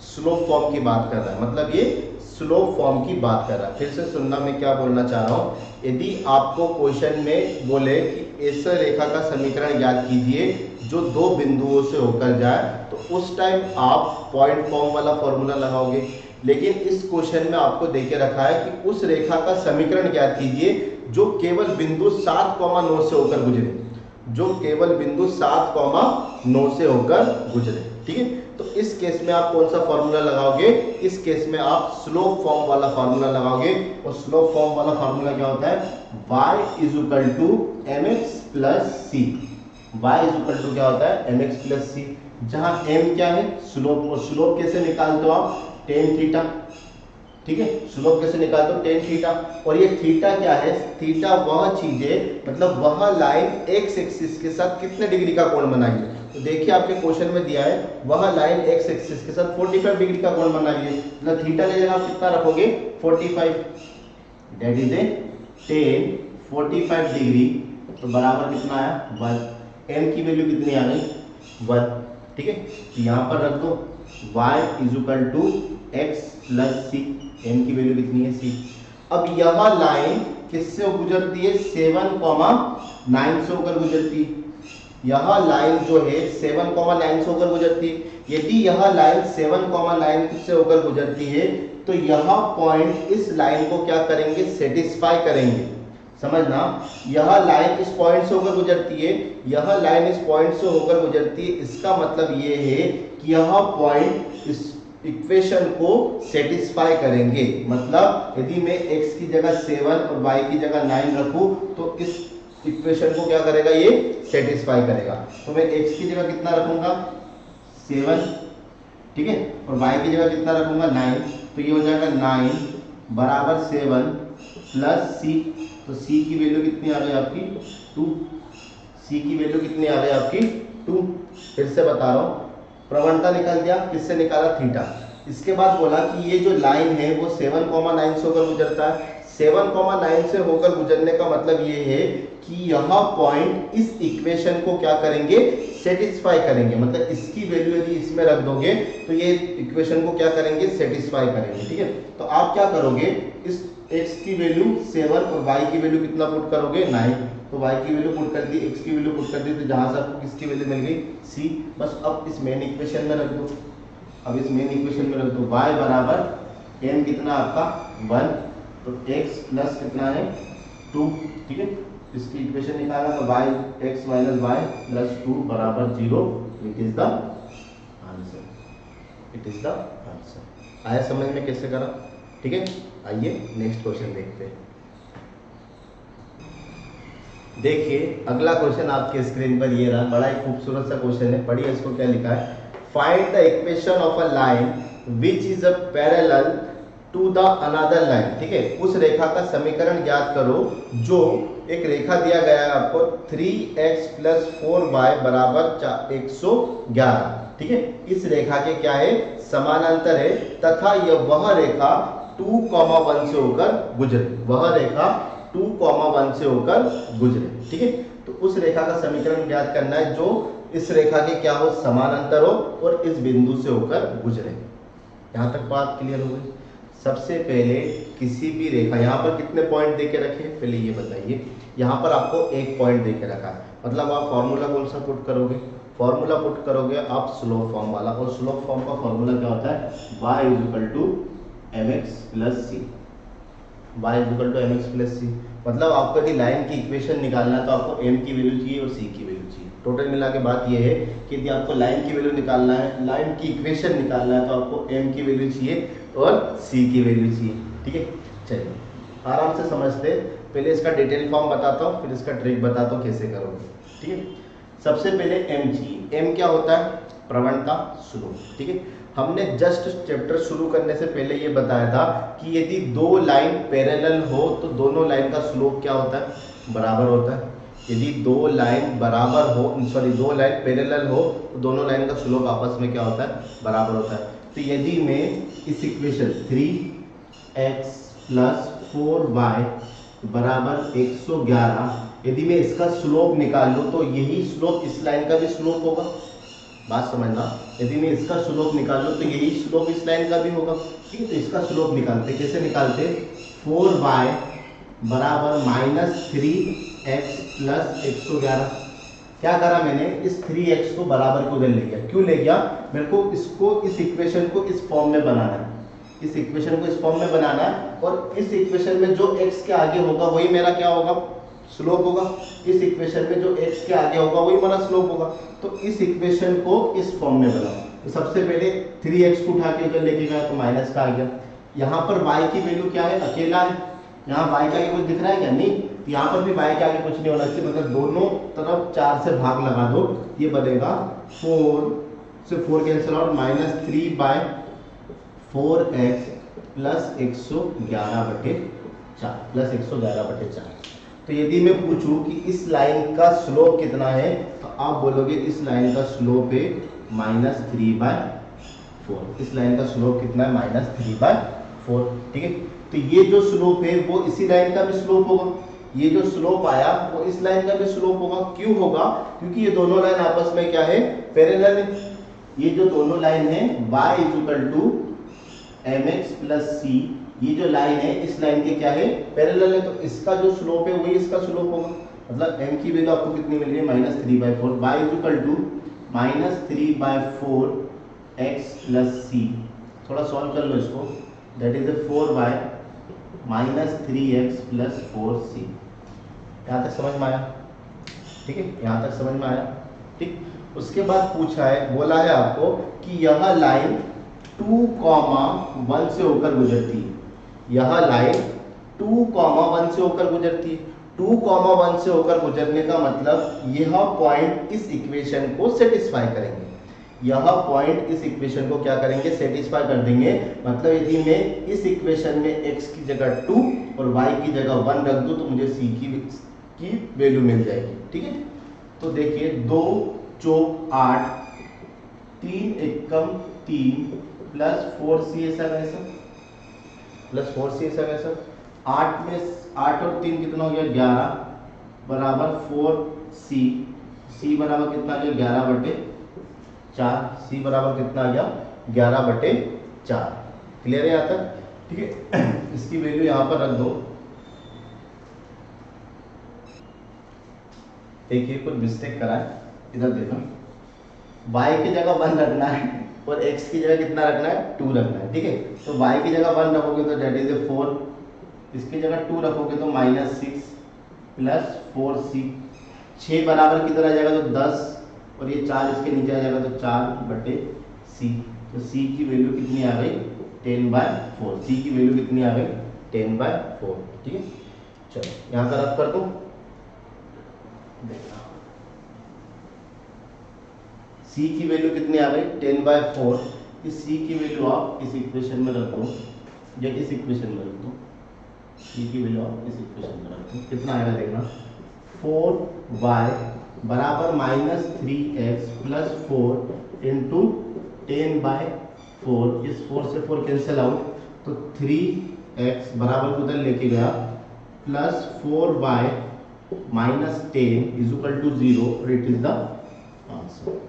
स्लोप फॉर्म की बात कर रहा है, मतलब ये स्लोप फॉर्म की बात कर रहा है। फिर से सुनना, मैं क्या बोलना चाह रहा हूँ। यदि आपको क्वेश्चन में बोले कि इस रेखा का समीकरण ज्ञात कीजिए जो 2 बिंदुओं से होकर जाए, तो उस टाइम आप पॉइंट फॉर्म वाला फॉर्मूला लगाओगे। लेकिन इस क्वेश्चन में आपको देके रखा है कि उस रेखा का समीकरण ज्ञात कीजिए जो केवल बिंदु 7,9 से होकर गुजरे, जो केवल बिंदु 7,9 से होकर गुजरे, ठीक है। तो इस केस में आप कौन सा फॉर्मूला लगाओगे? इस केस में आप स्लोप फॉर्म वाला फॉर्मूला लगाओगे। और स्लोप फॉर्म वाला फॉर्मूला क्या होता है? y is equal to mx plus C. y is equal to क्या होता है? mx प्लस सी, जहां m क्या है? स्लोप। और स्लोप कैसे निकालते हो आप? टेन थीटा, ठीक है। स्लोप कैसे निकालते हो? Tan theta. और ये थीटा क्या है? थीटा वह चीज है, मतलब वह लाइन एक्स एक्सिस के साथ कितने डिग्री का कोण बनाइए। तो देखिए आपके क्वेश्चन में दिया है वह लाइन एक्स एक्सिस के साथ 45 डिग्री का कोण बनाइए, मतलब थीटा की जगह आप कितना रखोगे? 45, that is A ten 45 degree, तो बराबर कितना आया? 1। एम की वैल्यू कितनी आ गई? 1, ठीक है। तो यहाँ पर रख दो y is equal to x plus c, m की वैल्यू कितनी है? सी। अब यह लाइन किससे गुजरती है? 7,9 से होकर गुजरती है। यह लाइन जो है 7,9 से होकर गुजरती है। यदि यह लाइन 7,9 से होकर गुजरती है तो यह पॉइंट इस लाइन को क्या करेंगे? सेटिस्फाई करेंगे। समझना, यह लाइन इस पॉइंट से होकर गुजरती है, यह लाइन इस पॉइंट से होकर गुजरती है। इसका मतलब ये है कि यह पॉइंट इस इक्वेशन को सेटिस्फाई करेंगे। मतलब यदि मैं x की जगह 7 और y की जगह 9 रखूं तो इस इक्वेशन को क्या करेगा? ये सेटिस्फाई करेगा। तो मैं x की जगह कितना रखूंगा? 7, ठीक है, और y की जगह कितना रखूंगा? 9। तो ये हो जाएगा 9 बराबर 7 प्लस c। तो c की वैल्यू कितनी आ गई आपकी? 2। c की वैल्यू कितनी आ गई आपकी? 2। फिर से बता रहा हूँ, प्रवणता निकाल दिया, किससे निकाला? थीटा। इसके बाद बोला कि ये जो लाइन है वो 7,9 से होकर गुजरता है। 7,9 से होकर गुजरने का मतलब ये है कि यह पॉइंट इस इक्वेशन को क्या करेंगे, सेटिस्फाई करेंगे। मतलब इसकी वैल्यू यदि इसमें रख दोगे तो ये इक्वेशन को क्या करेंगे, सेटिस्फाई करेंगे। ठीक है, तो आप क्या करोगे, इस x की वैल्यू 7 और y की वैल्यू कितना पुट करोगे, 9। तो y की वैल्यू पुट कर दी, x की वैल्यू पुट कर दी, तो जहां से आपको किसकी वैल्यू मिल गई, c। बस अब इस मेन इक्वेशन में रख दो। अब इस मेन इक्वेशन में रख दो, y बराबर m कितना आपका 1, तो x प्लस कितना है 2। ठीक है, इसकी इक्वेशन निकालना तो y x minus y plus 2 बराबर 0। It is the answer, it is the answer. आया समझ में कैसे करा? ठीक है, आइए नेक्स्ट क्वेश्चन देखते हैं। देखिए अगला क्वेश्चन आपके स्क्रीन पर ये रहा, बड़ा ही खूबसूरत सा क्वेश्चन है। पढ़िए इसको, क्या लिखा है। Find the equation of a line which is a parallel to the another line. ठीक है, उस रेखा का समीकरण ज्ञात करो जो एक रेखा दिया गया है आपको 3x प्लस 4y बराबर 111। ठीक है, इस रेखा के क्या है, समानांतर है तथा यह वह रेखा 2,1 से होकर गुजरे, वह रेखा 2,1 से होकर गुजरे। ठीक है, तो उस रेखा का समीकरण ज्ञात करना है जो इस रेखा के क्या हो, समानांतर हो और इस बिंदु से होकर गुजरे। यहां तक बात क्लियर हो गई। सबसे पहले किसी भी रेखा, यहाँ पर कितने पॉइंट देके रखे, पहले ये बताइए। यहाँ पर आपको एक पॉइंट देके रखा है, मतलब आप फॉर्मूला कौन सा पुट करोगे, फॉर्मूला पुट करोगे आप स्लोप फॉर्म वाला। और स्लोप फॉर्म का फॉर्मूला क्या होता है, y equal to mx plus C, y equal to mx plus C. मतलब आपको यदि लाइन की इक्वेशन निकालना है तो आपको m की वैल्यू चाहिए और c की वैल्यू चाहिए। टोटल मिला के बात ये है कि यदि आपको लाइन की वैल्यू निकालना है, लाइन की इक्वेशन निकालना है, तो आपको m की वैल्यू चाहिए और c की वैल्यू चाहिए। ठीक है, चलिए आराम से समझते। पहले इसका डिटेल फॉर्म बताता हूँ, फिर इसका ट्रिक बताता हूँ कैसे करोगे। ठीक है, सबसे पहले m चाहिए। m क्या होता है, प्रवणता, स्लोप। ठीक है, हमने जस्ट चैप्टर शुरू करने से पहले ये बताया था कि यदि दो लाइन पैरेलल हो तो दोनों लाइन का स्लोप क्या होता है, बराबर होता है। यदि दो लाइन बराबर हो, सॉरी दो लाइन पैरेलल हो तो दोनों लाइन का स्लोप आपस में क्या होता है, बराबर होता है। तो यदि मैं इस इक्वेशन 3x प्लस 4y बराबर 111, यदि मैं इसका स्लोप निकाल लूँ तो यही स्लोप इस लाइन का भी स्लोप होगा। बात समझना, यदि मैं इसका स्लोप निकाल लूँ तो यही स्लोप इस लाइन का भी होगा। ठीक है, तो इसका स्लोप निकालते, कैसे निकालते, 4y बराबर माइनस 3x प्लस 111। क्या करा मैंने, इस 3x को बराबर को उधर ले गया। क्यों ले गया, मेरे को इसको, इस इक्वेशन को इस फॉर्म में बनाना है, इस इक्वेशन को इस फॉर्म में बनाना है। और इस इक्वेशन में जो x के आगे होगा वही मेरा क्या होगा, स्लोप होगा। इस इक्वेशन में जो x के आगे होगा वही मेरा स्लोप होगा। तो इस इक्वेशन को इस फॉर्म में बनाओ। तो सबसे पहले 3x को उठा के उधर लेके गया तो माइनस का आ गया। यहाँ पर y की वैल्यू क्या है, अकेला है। यहाँ y के आगे कुछ दिख रहा है क्या, नहीं। तो यहाँ पर भी y के आगे कुछ नहीं होना चाहिए, मतलब दोनों तरफ 4 से भाग लगा दो, ये बनेगा 4 से 4 cancel out, minus 3 by 4x plus 111/4 plus 111/4। तो यदि मैं पूछूं कि इस लाइन का स्लोप कितना है तो आप बोलोगे इस लाइन का स्लोप है -3/4। इस लाइन का स्लोप कितना है, -3/4। ठीक है, तो ये जो स्लोप है वो इसी लाइन का भी स्लोप होगा। ये जो स्लोप आया वो इस लाइन का भी स्लोप होगा। क्यों होगा, क्योंकि ये दोनों लाइन आपस में क्या है, पैरेलल है। ये जो दोनों लाइन है y equal to mx plus c, ये जो लाइन है इस लाइन के क्या है, पैरेलल है। तो इसका जो स्लोप है वही इसका स्लोप होगा। मतलब m की वैल्यू आपको कितनी मिल रही है, -3/4। y equal to -3/4 x plus c। थोड़ा सॉल्व कर लो इसको, that is 4y -3x plus 4c। यहाँ तक समझ में आया? ठीक है, यहाँ तक समझ में आया। ठीक, उसके बाद पूछा है, बोला है आपको कि यह लाइन 2,1 से होकर गुजरती है। यह लाइन 2,1 से होकर गुजरती है। 2,1 से होकर गुजरने का मतलब यह पॉइंट इस इक्वेशन को सेटिस्फाई करेंगे। यह पॉइंट इस इक्वेशन को क्या करेंगे, सेटिस्फाई कर देंगे। मतलब यदि मैं इस इक्वेशन में x की जगह 2 और y की जगह 1 रख दूं तो मुझे c की वैल्यू मिल जाएगी। ठीक है, तो देखिए 2 चौक 8, 3 एकम 3 प्लस 4c ऐसा वैसा, प्लस 4c ऐसा वैसा। 8 में 8 और 3 कितना हो गया 11 बराबर 4c। c बराबर कितना आ गया 11/4। c बराबर कितना आ गया 11/4। क्लियर है यहाँ तक? ठीक है, इसकी वैल्यू यहाँ पर रख दो। देखिए कुछ मिस्टेक करा है, इधर देखो, y की जगह 1 रखना है और x की जगह कितना रखना है 2 रखना है। ठीक है, तो y की जगह 1 रखोगे तो डेट इज 4, इसकी जगह 2 रखोगे तो -6 प्लस 4c। 6 बराबर किधर आ जाएगा तो 10 और ये 4 इसके नीचे आ जाएगा तो 4/c। तो c की वैल्यू कितनी आ गई 10/4। c की वैल्यू कितनी आ गई 10/4। ठीक है, चलो यहाँ का रफ कर दो। देखना c की वैल्यू कितनी आ गई 10/4। इस c की वैल्यू आप इस इक्वेशन में रख दो, या इस इक्वेशन में रख दो। c की वैल्यू आप इस इक्वेशन में रख दो, कितना आएगा देखना 4y बराबर -3x प्लस 4 इंटू 10/4। इस 4 से 4 कैंसिल आउट तो 3x बराबर उधर लेके गया plus 4y -10 is equal to 0 और it is the answer.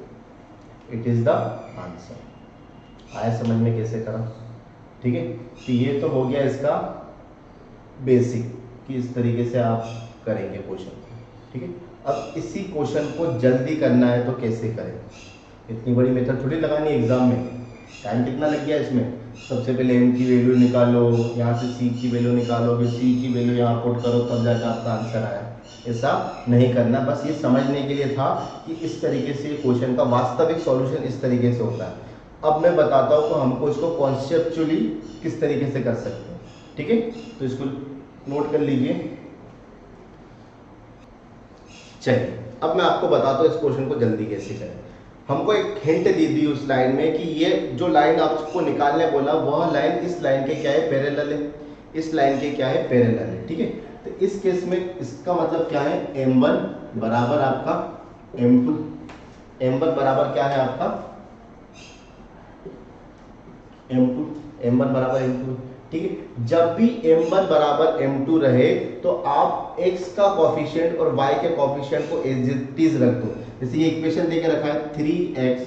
It is the answer. आया समझ में कैसे करा? ठीक है, तो ये तो हो गया इसका बेसिक कि इस तरीके से आप करेंगे क्वेश्चन। ठीक है, अब इसी क्वेश्चन को जल्दी करना है तो कैसे करें? इतनी बड़ी मेथड थोड़ी लगानी है एग्जाम में, टाइम कितना लग गया इसमें। सबसे पहले m की वैल्यू निकालो, यहाँ से c की वैल्यू निकालो, फिर c की वैल्यू यहाँ पुट करो, तब जाकर आपका आंसर आया। ऐसा नहीं करना, बस ये समझने के लिए था कि इस तरीके से क्वेश्चन का वास्तविक सॉल्यूशन इस तरीके से होता है। अब मैं बताता हूँ कि हमको इसको कॉन्सेप्चुअली किस तरीके से कर सकते हैं। ठीक है, तो इसको नोट कर लीजिए। चलिए अब मैं आपको बताता हूँ इस क्वेश्चन को जल्दी कैसे करें। हमको एक हिंट दी थी उस लाइन में कि ये जो लाइन आपको निकालने बोला वह लाइन इस लाइन के क्या है पैरेलल है, इस लाइन के क्या है पैरेलल है। ठीक है, तो इस केस में इसका मतलब क्या है m1 बराबर आपका m2। m1 बराबर क्या है आपका m2, m1 बराबर m2। ठीक है, जब भी m1 बराबर m2 रहे तो आप x का कोफिशिएंट और y के कोफिशिएंट को एज इट इज रख दो। जैसे ये इक्वेशन देके रखा है 3x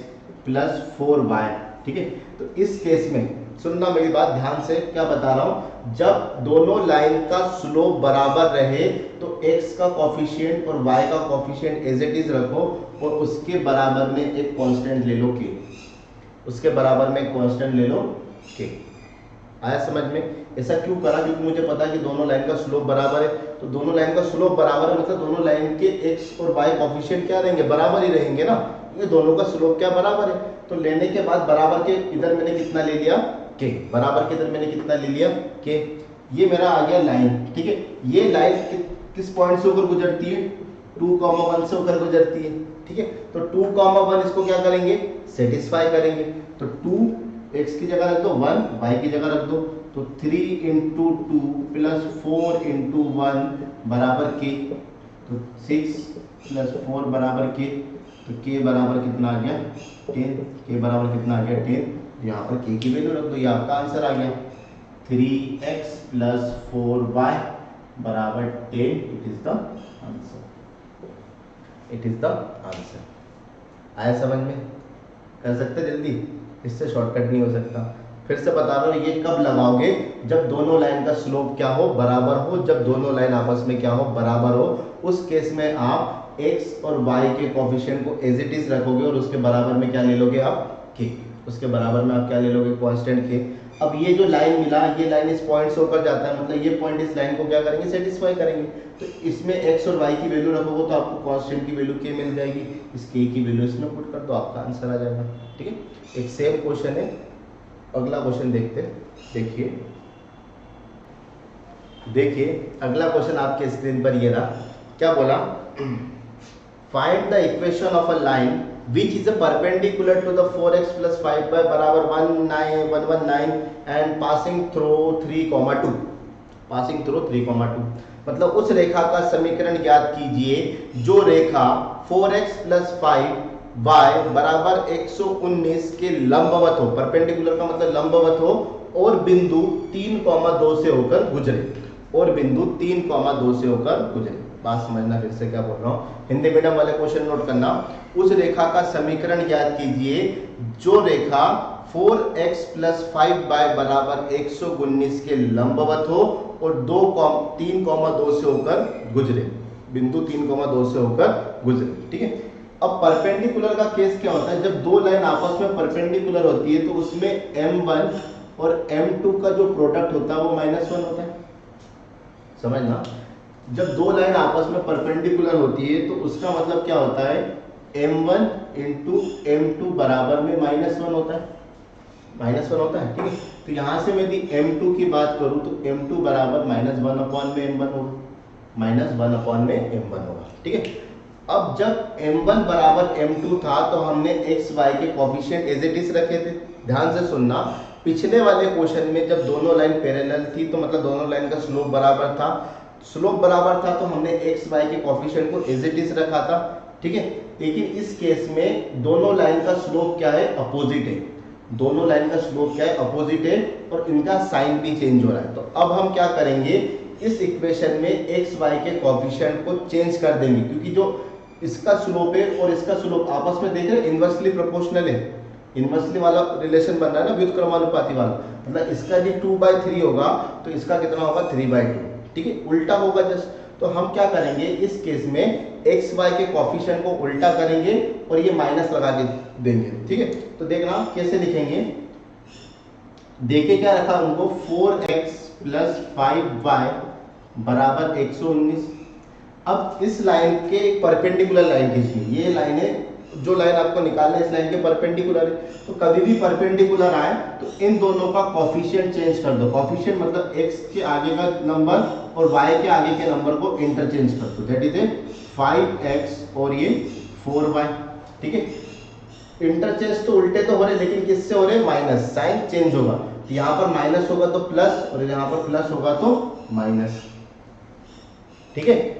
प्लस 4y। ठीक है, तो इस केस में सुनना मेरी बात ध्यान से, क्या बता रहा हूं, जब दोनों लाइन का स्लोप बराबर रहे तो x का कोफिशिएंट और y का कोफिशिएंट एज इट इज रखो और उसके बराबर में एक कांस्टेंट ले लो k। उसके बराबर में एक कांस्टेंट ले लो k। आया समझ में? ऐसा क्यों करा? क्योंकि मुझे पता है कि दोनों लाइन का स्लोप बराबर है, तो दोनों लाइन का स्लोप बराबर है मतलब दोनों लाइन के x और y कोफिशिएंट क्या रहेंगे बराबर ही रहेंगे ना, ये दोनों का स्लोप क्या बराबर है। तो लेने के बाद बराबर के इधर मैंने कितना ले लिया k, बराबर के इधर मैंने कितना ले लिया k। ये मेरा आ गया लाइन। ठीक है, ये लाइन किस पॉइंट से होकर गुजरती है 2,1 से होकर गुजरती है। ठीक है, तो 2,1 इसको क्या करेंगे सेटिस्फाई करेंगे। तो 2 x की जगह रख दो, 1 y की जगह रख दो, तो 3 इंटू 2 प्लस 4 इंटू 1 बराबर k। तो 6 प्लस 4 बराबर k, तो k बराबर कितना आ गया 10। k बराबर कितना आ गया 10। यहाँ पर k की वैल्यू रख दो, ये आपका आंसर आ गया 3x प्लस 4y बराबर 10। It is the answer. It is the answer. आया समझ में? कर सकते जल्दी, इससे शॉर्टकट नहीं हो सकता। फिर से बता रहा हूँ, ये कब लगाओगे जब दोनों लाइन का स्लोप क्या हो बराबर हो, जब दोनों लाइन आपस में क्या हो बराबर हो, उस केस में आप x और y के कोफिशिएंट को एज इट इज रखोगे और उसके बराबर में क्या ले लोगे आप k। उसके बराबर में आप क्या ले लोगे कांस्टेंट k। अब ये जो लाइन मिला, ये लाइन इस पॉइंट से होकर जाता है, मतलब ये पॉइंट इस लाइन को क्या करेंगे सेटिस्फाई करेंगे। तो इसमें x और y की वैल्यू रखोगे तो आपको कांस्टेंट की वैल्यू k मिल जाएगी, इस k की वैल्यू इसमें पुट कर दो, आपका आंसर आ जाएगा। ठीक है, एक सेम क्वेश्चन है, अगला क्वेश्चन देखते हैं। देखिए अगला क्वेश्चन आपके स्क्रीन पर ये रहा। क्या बोला, find the equation of a line which is a perpendicular to the 4x plus 5y बराबर 119 and passing through 3,2। passing through 3,2 मतलब उस रेखा का समीकरण ज्ञात कीजिए जो रेखा 4x plus 5y बराबर 119 के लंबवत हो। परपेंडिकुलर का मतलब लंबवत हो और बिंदु 3,2 से होकर गुजरे। और बिंदु 3,2 से होकर गुजरे। बात समझना, फिर से क्या बोल रहा हूँ, हिंदी मीडियम वाले क्वेश्चन नोट करना। उस रेखा का समीकरण ज्ञात कीजिए जो रेखा 4x + 5y बराबर 119 के लंबवत हो और 3,2 से होकर गुजरे, बिंदु 3,2 से होकर गुजरे। ठीक है, अब परपेंडिकुलर का केस क्या होता है, जब दो लाइन आपस में परपेंडिकुलर होती है तो उसमें m1 और m2 का जो प्रोडक्ट होता है वो -1 होता है। समझना, जब दो लाइन आपस में परपेंडिकुलर होती है तो उसका मतलब क्या होता है, m1 × m2 बराबर में -1 होता है, -1 होता है। ठीक है, तो यहां से मैं यदि m2 की बात करूं तो m2 बराबर -1/m1 होगा, -1/m1 होगा। ठीक है, अब जब m1 बराबर m2 था तो हमने x y के कोफिशिएंट एज इट इज रखे थे। ध्यान से सुनना, पिछले वाले क्वेश्चन में जब दोनों लाइन पैरेलल थी तो मतलब दोनों लाइन का स्लोप बराबर था, तो हमने x y के कोफिशिएंट को एज इट इज रखा था। ठीक है, लेकिन इस केस में दोनों लाइन का स्लोप क्या है, अपोजिट है, दोनों लाइन का स्लोप क्या है, अपोजिट है, और इनका साइन भी चेंज हो रहा है। तो अब हम क्या करेंगे, इस इक्वेशन में x y के कोफिशिएंट को चेंज कर देंगे, क्योंकि जो इसका स्लोप है और इसका स्लोप आपस में देख रहे हैं इनवर्सली प्रोपोर्शनल है, इनवर्सली वाला रिलेशन बन रहा है ना, व्युत्क्रमानुपाती वाला, मतलब इसका यदि 2/3 होगा तो इसका कितना होगा, 3/2। ठीक है, उल्टा होगा जस्ट। तो हम क्या करेंगे, इस केस में एक्स वाई के कोफिशिएंट को उल्टा करेंगे और ये माइनस लगा के देंगे। ठीक है, तो देखना कैसे लिखेंगे, देखे क्या रखा उनको, 4x + 5y बराबर 119। अब इस लाइन के परपेंडिकुलर लाइन खींचिए, ये लाइन है, जो लाइन आपको निकालना है इस लाइन के परपेंडिकुलर है, तो कभी भी परपेंडिकुलर आए तो इन दोनों का कोफिशिएंट चेंज कर दो। कोफिशिएंट मतलब x के आगे का नंबर और y के आगे के नंबर को इंटरचेंज कर दो, दैट इज 5x और ये 4y। ठीक है, इंटरचेंज तो उल्टे तो हो रहे, लेकिन किससे हो रहे, माइनस, साइन चेंज होगा, यहाँ पर माइनस होगा तो प्लस और यहाँ पर प्लस होगा तो माइनस। ठीक है,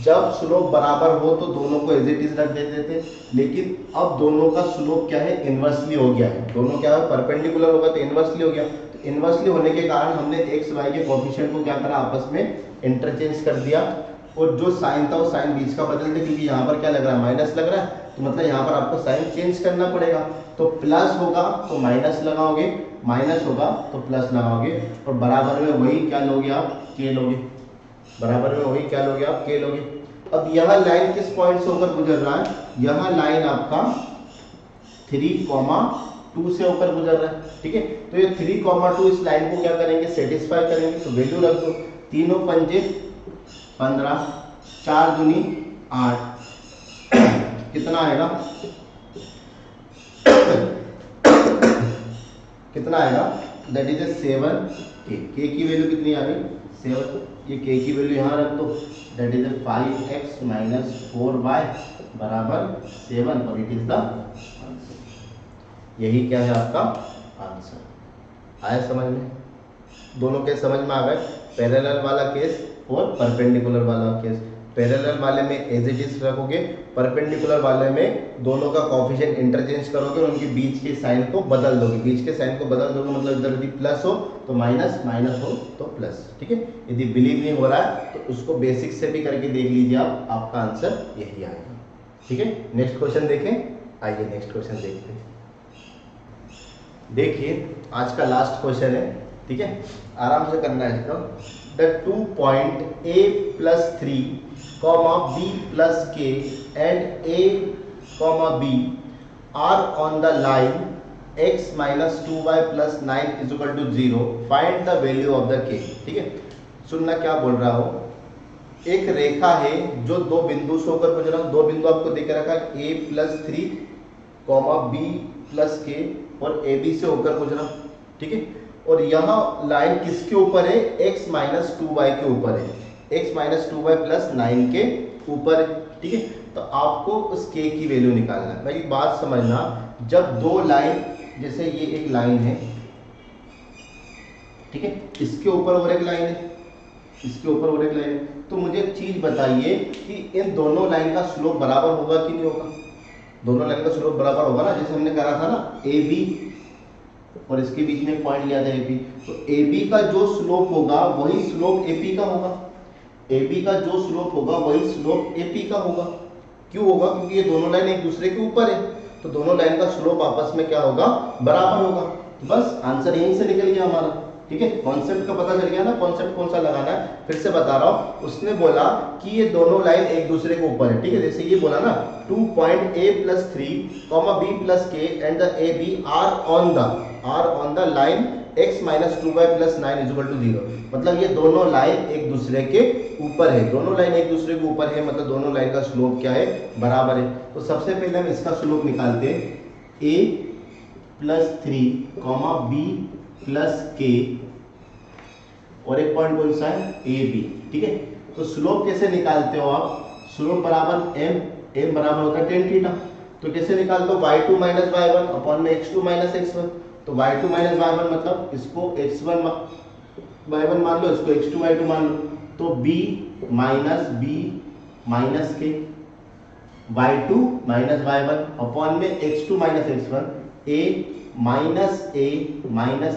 जब स्लोप बराबर हो तो दोनों को एज इट इज रख देते थे, लेकिन अब दोनों का स्लोप क्या है, इनवर्सली हो गया है, दोनों क्या है, परपेंडिकुलर होगा तो इनवर्सली हो गया। तो इनवर्सली होने के कारण हमने एक्स वाई के कोफिशिएंट को क्या करा, आपस में इंटरचेंज कर दिया, और जो साइन था वो साइन बीच का बदल दे, क्योंकि यहाँ पर क्या लग रहा है, माइनस लग रहा है, तो मतलब यहाँ पर आपको साइन चेंज करना पड़ेगा। तो प्लस होगा तो माइनस लगाओगे, माइनस होगा तो प्लस लगाओगे, और बराबर में वही क्या लोगे आप, के लोगे, बराबर में वही क्या लोगे आप, के लोगे। अब यह लाइन किस पॉइंट से होकर गुजर रहा है, यह लाइन आपका 3,2 से होकर गुजर रहा है। ठीक है, तो ये 3,2 इस लाइन को क्या करेंगे, सेटिस्फाई करेंगे, तो वैल्यू रख दो, 3 पंजे 15, 4 दूनी 8, कितना आएगा, कितना आएगा, दैट इज 7k। k की वैल्यू कितनी आ गई, 7, ये k की वैल्यू यहाँ रख दो, दैट इज 5x - 4y बराबर 7, और इट इज द आंसर। यही क्या है आपका आंसर। आया समझ में, दोनों केस समझ में आ गए, पैरेलल वाला केस और परपेंडिकुलर वाला केस। पैरेलल वाले में एज इट इज रखोगे, परपेंडिकुलर वाले में दोनों का कोफिशिएंट इंटरचेंज करोगे और उनके बीच के साइन को बदल दोगे, बीच के साइन को बदल दोगे, मतलब इधर यदि प्लस हो तो माइनस, माइनस हो तो प्लस। ठीक है, यदि बिलीव नहीं हो रहा है तो उसको बेसिक से भी करके देख लीजिए आप, आपका आंसर यही आएगा। ठीक है, नेक्स्ट क्वेश्चन देखें, आइए नेक्स्ट क्वेश्चन देखते हैं। देखिए आज का लास्ट क्वेश्चन है, ठीक है, आराम से करना है इसको। The 2 point A + 3, B + K and A, B are on the line x - 2y + 9 = 0. Find the value of the K। ठीक है, सुनना क्या बोल रहा हो, एक रेखा है जो दो बिंदु से होकर गुजरा, दो बिंदु आपको देकर रखा है, A + 3, B + K और AB से होकर गुजरा। ठीक है, और यह लाइन किसके ऊपर है, x - 2y के ऊपर है, x - 2y + 9 के ऊपर है। ठीक है, तो आपको उस k की वैल्यू निकालना है। भाई बात समझना, जब दो लाइन, जैसे ये एक लाइन है, ठीक है, इसके ऊपर और एक लाइन है, इसके ऊपर और एक लाइन है, तो मुझे एक चीज बताइए कि इन दोनों लाइन का स्लोप बराबर होगा कि नहीं होगा। दोनों लाइन का स्लोप बराबर होगा ना, जैसे हमने करा था ना, AB और इसके बीच में पॉइंट लिया था ए बी, तो ए बी का जो स्लोप होगा वही स्लोप ए पी का होगा, ए बी का जो स्लोप होगा वही स्लोप ए पी का होगा। क्यों होगा? क्योंकि ये दोनों लाइन एक दूसरे के ऊपर है, तो दोनों लाइन का स्लोप आपस में क्या होगा? बराबर होगा। तो बस आंसर यहीं से निकल गया हमारा। ठीक है, कॉन्सेप्ट का पता चल गया ना, कॉन्सेप्ट कौन सा लगाना है। फिर से बता रहा हूं, उसने बोला कि ये दोनों लाइन एक दूसरे के ऊपर है। ठीक है, जैसे ये बोला ना 2 point a + 3, b + k and the A B are on the line x - 2y + 9 = 0। मतलब ये दोनों लाइन एक दूसरे के ऊपर है, दोनों लाइन एक दूसरे के ऊपर है, मतलब दोनों लाइन का स्लोप क्या है? बराबर है। तो सबसे पहले हम इसका स्लोप निकालते हैं, a + 3, b + k और एक पॉइंट कौन सा है? A B. ठीक है, तो स्लोप कैसे निकालते हो आप? स्लोप बराबर m बराबर होता है tan थीटा। तो कैसे निकालते हो? y2 - y1 अपॉन में x2 - x1। तो y2 - y1 मतलब इसको x1 y1 मान लो, इसको x2 y2 मान लो, तो b - k y2 - y1 upon में x2 - x1 a -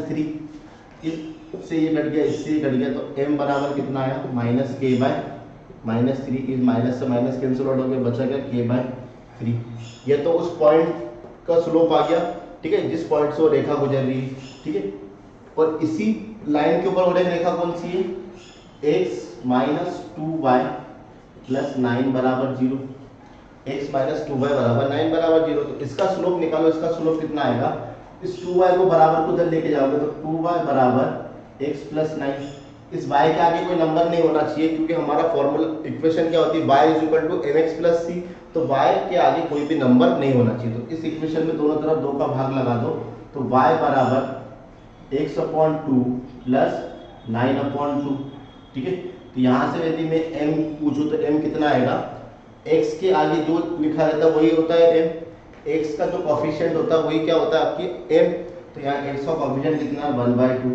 3। इससे ये कट गया, इससे ये कट गया, तो m बराबर कितना आया? -k/-3। इस माइनस से माइनस कैंसिल आउट हो गया, बचा गया k/3। ये तो उस पॉइंट का स्लोप आ गया। ठीक है, जिस पॉइंट से वो रेखा गुजर रही है। ठीक है, और इसी लाइन के ऊपर वो रेखा कौन सी है? x - 2y + 9 = 0। x - 2y = 9 = 0। तो इसका स्लोप निकालो, इसका स्लोप कितना आएगा? इस 2y को बराबर को उधर लेके जाओगे तो 2y = x + 9। इस y के आगे कोई नंबर नहीं होना चाहिए, क्योंकि हमारा फॉर्मूला इक्वेशन क्या होती है? y = mx + c। तो y के आगे कोई भी नंबर नहीं होना चाहिए। तो इस इक्वेशन में दोनों तरफ 2 का भाग लगा दो, तो y = x/2 + 9/2। ठीक है, तो यहाँ से यदि मैं m पूछूं तो m कितना आएगा? x के आगे जो लिखा रहता है वही होता है m, x का जो कोफिशिएंट होता है वही क्या होता है? आपकी m। तो यहाँ x का कोफिशिएंट कितना है? 1/2।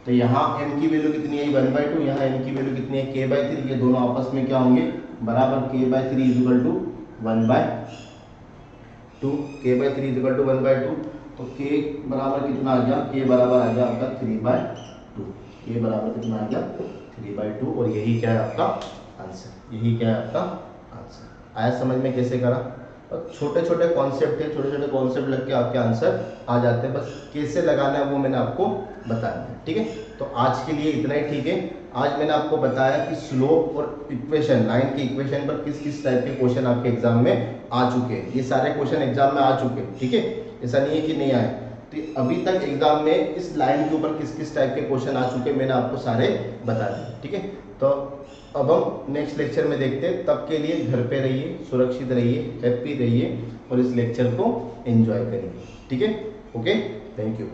तो यहाँ m की वैल्यू कितनी है? 1/2। यहाँ m की वैल्यू कितनी है? k/3। ये दोनों आपस में क्या होंगे? बराबर। k/3 = 1/2। k/3 = 1/2। तो k बराबर कितना आ गया? k बराबर आ गया आपका 3/2। k बराबर कितना आ गया? 3/2। और यही क्या है आपका आंसर? यही क्या है आपका आंसर? आया समझ में कैसे करा? छोटे छोटे कॉन्सेप्ट है, छोटे छोटे कॉन्सेप्ट लग के आपके आंसर आ जाते हैं। बस कैसे लगाना है वो मैंने आपको बताया है। ठीक है, तो आज के लिए इतना ही। ठीक है, आज मैंने आपको बताया कि स्लोप और इक्वेशन, लाइन की इक्वेशन पर किस किस टाइप के क्वेश्चन आपके एग्जाम में आ चुके हैं। ये सारे क्वेश्चन एग्जाम में आ चुके हैं। ठीक है, ऐसा नहीं है कि नहीं आए। तो अभी तक एग्जाम में इस लाइन के ऊपर किस किस टाइप के क्वेश्चन आ चुके हैं मैंने आपको सारे बता दिए। ठीक है, तो अब हम नेक्स्ट लेक्चर में देखते हैं। तब के लिए घर पे रहिए, सुरक्षित रहिए, हैप्पी रहिए और इस लेक्चर को एंजॉय करिए। ठीक है, ओके, थैंक यू।